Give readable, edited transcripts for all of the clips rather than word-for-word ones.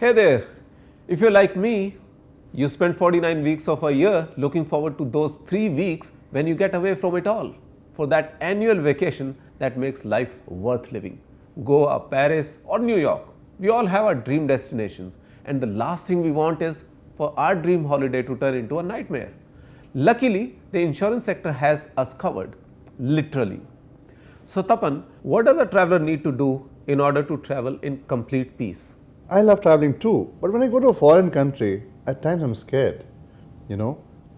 Hey there, if you're like me, you spend 49 weeks of a year looking forward to those 3 weeks when you get away from it all, for that annual vacation that makes life worth living. Goa, Paris or New York, we all have our dream destinations, and the last thing we want is for our dream holiday to turn into a nightmare. Luckily, the insurance sector has us covered, literally. So Tapan, what does a traveler need to do in order to travel in complete peace? I love traveling too, but when I go to a foreign country, at times I'm scared.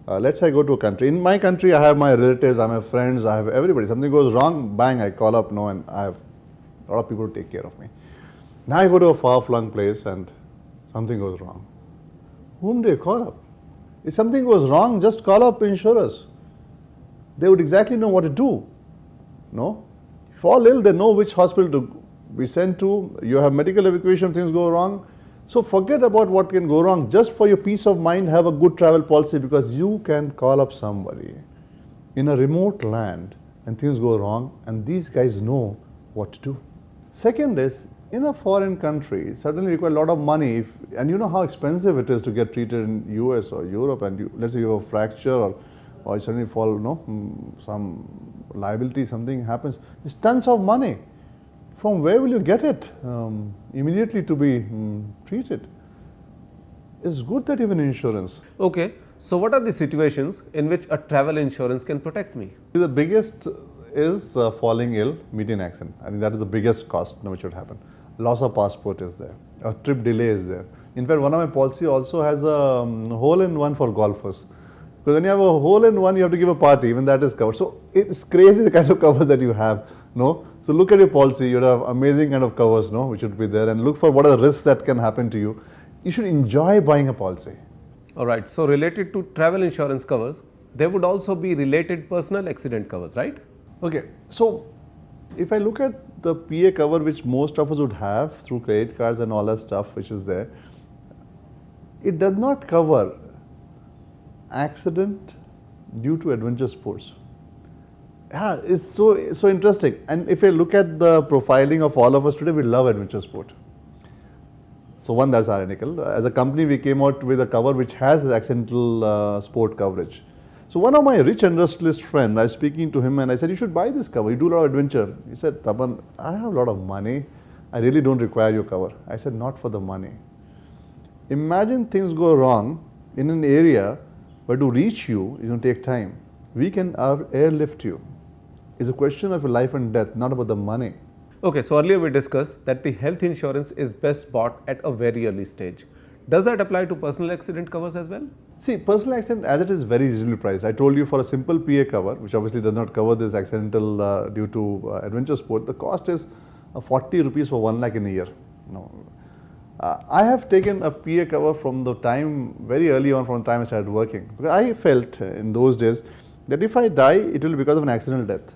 Let's say I go to a country. In my country, I have my relatives, I have friends, I have everybody. Something goes wrong, bang, I call up, and I have a lot of people to take care of me. Now I go to a far-flung place and something goes wrong. Whom do you call up? If something goes wrong, just call up insurers. They would exactly know what to do. No? If you fall ill, they know which hospital to be sent to. You have medical evacuation, things go wrong. So forget about what can go wrong. Just for your peace of mind, have a good travel policy, because you can call up somebody in a remote land and things go wrong, and these guys know what to do. Second is, in a foreign country, certainly require a lot of money, and you know how expensive it is to get treated in US or Europe, and let's say you have a fracture or you suddenly fall, some liability, something happens, it's tons of money. From where will you get it immediately to be treated? It's good that you have an insurance. Okay, so what are the situations in which a travel insurance can protect me? The biggest is falling ill, meeting an accident. I think that is the biggest cost which should happen. Loss of passport is there, a trip delay is there. In fact, one of my policy also has a hole-in-one for golfers. Because when you have a hole-in-one, you have to give a party, even that is covered. So it's crazy the kind of covers that you have. No? So look at your policy, you have amazing kind of covers, which should be there, and look for what are the risks that can happen to you. You should enjoy buying a policy. Alright, so related to travel insurance covers, there would also be related personal accident covers, right? Okay, so if I look at the PA cover which most of us would have through credit cards and all that stuff which is there, it does not cover accident due to adventure sports. Yeah, it's so interesting. And if you look at the profiling of all of us today, we love adventure sport. So one, that's ironical. As a company, we came out with a cover which has accidental sport coverage. So one of my rich industrialist friend, I was speaking to him and I said, you should buy this cover, you do a lot of adventure. He said, Tapan, I have a lot of money, I really don't require your cover. I said, not for the money. Imagine things go wrong in an area where to reach you is going to take time. We can airlift you. It's a question of life and death, not about the money. Okay, so earlier we discussed that the health insurance is best bought at a very early stage. Does that apply to personal accident covers as well? See, personal accident as it is very reasonably priced. I told you for a simple PA cover, which obviously does not cover this accidental due to adventure sport, the cost is 40 rupees for 1 lakh in a year. I have taken a PA cover from the time, very early on from the time I started working. Because I felt in those days that if I die, it will be because of an accidental death.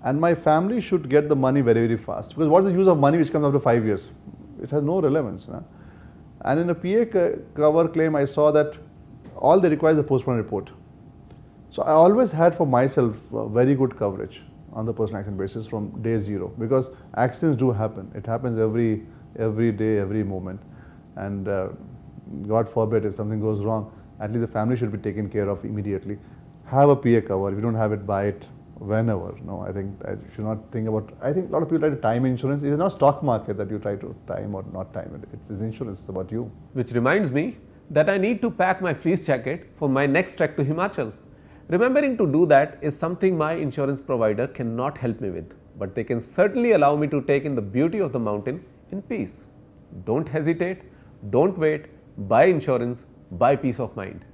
And my family should get the money very, very fast. Because what is the use of money which comes after 5 years? It has no relevance. And in a PA cover claim, I saw that all they require is a postmortem report. So I always had for myself very good coverage on the personal accident basis from day zero, because accidents do happen. It happens every day, every moment. And God forbid if something goes wrong, at least the family should be taken care of immediately. Have a PA cover. If you don't have it, buy it whenever. No, I think I should not think about, I think a lot of people try to time insurance. It is not stock market that you try to time or not time it. It's insurance, it's about you. Which reminds me that I need to pack my fleece jacket for my next trek to Himachal. Remembering to do that is something my insurance provider cannot help me with, but they can certainly allow me to take in the beauty of the mountain in peace. Don't hesitate, don't wait, buy insurance, buy peace of mind.